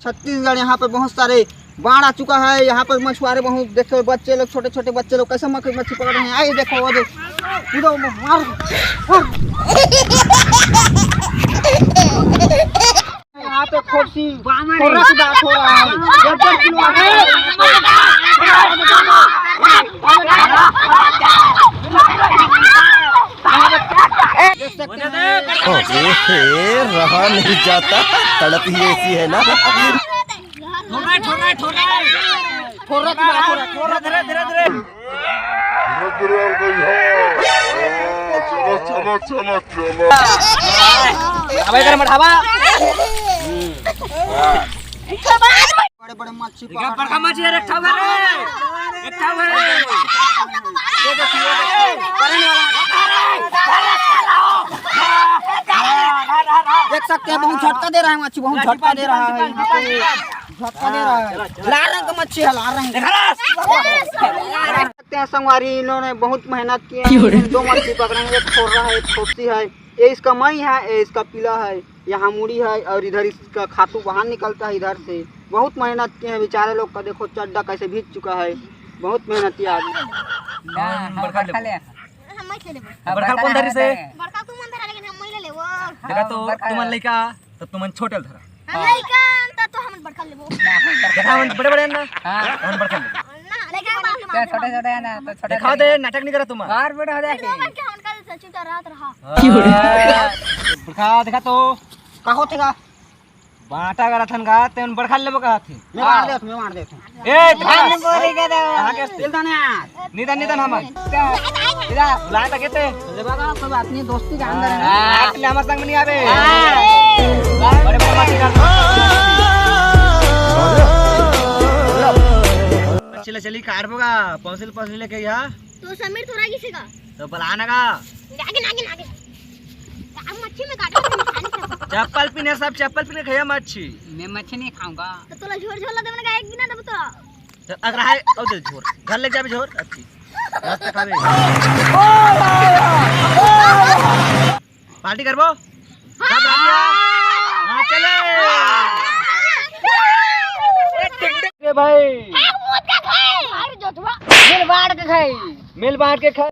छत्तीसगढ़ यहाँ पे बहुत सारे बाढ़ आ चुका है। यहाँ पर मछुआरे बहुत देखो, बच्चे लोग, छोटे छोटे बच्चे लोग कैसे मछली पकड़ रहे हैं। आइए देखो वो देखो, मार यहाँ पे खोसी खोरा की बात हो रहा है। 1.5 किलो रहा नहीं जाता, तड़प ही ऐसी है ना। बड़े बड़े मच्छी देख सकते हैं। बहुत झटका दे रहा है मच्छी, बहुत झटका दे रहा है। यहाँ पे झटका दे रहा है। लाल रंग का मच्छी है, लाल रंग। देख सकते हैं संगवारी, इन्होंने बहुत मेहनत की है। 2 मच्छी पकड़े हैं, एक खोरा है, एक खोसी है। ये इसका मई है, ये इसका पीला है। यहाँ मूड़ी है और इधर इसका खातू बाहर निकलता है इधर से। बहुत मेहनत किए हैं बेचारे लोग का। देखो चड्डा कैसे भीग चुका है। बहुत मेहनती आदमी। बड़का कौन धरी से बड़का तू मन धरा, लेकिन हम नहीं ले लेबो। देखा तो तुमन लइका तो तुमन छोटे धरा। हम लइका त तो हम बड़का लेबो। देखा हम बड़े बड़े ना, हम बड़का लेबो। ना लेकिन छोटे छोटे है ना, तो छोटे दिखा दे, नाटक नहीं करा तुम। बाहर बड़े हो जाए हम का सच्ची रात रहा। बड़का देखा तो का होतेगा बाटा करा थन का तेन बड़का लेबो का थी। मैं मार देता हूं, मैं मार देता हूं। ए हम बोली के दो कहां के दिल दाने यार, निधन निधन हम इधर बुलाए त केते लेबा कोई बात नहीं, दोस्ती का अंदर है। आके हमर संग में नहीं आवे। बड़े बड़े मछली कर चले चली काटबोगा पौसिल पौसिल लेके यहाँ तो समीर थोड़ा किसीगा तो बुलाना का आगे आगे आगे हम मच्छी में काटो। चप्पल पीने सब चप्पल पीने खाया मच्छी। मैं मच्छी नहीं खाऊंगा। तो तोला झोर झोर ला देने का एक दिन दब तो अगर है और दे झोर घर ले जाबे झोर अच्छी रास्ता खावे पार्टी करबो सब रातिया। हां चले ए भाई मूत का खाए अरे जोतवा मिल बाढ़ के खाई। मिल बांट के खा।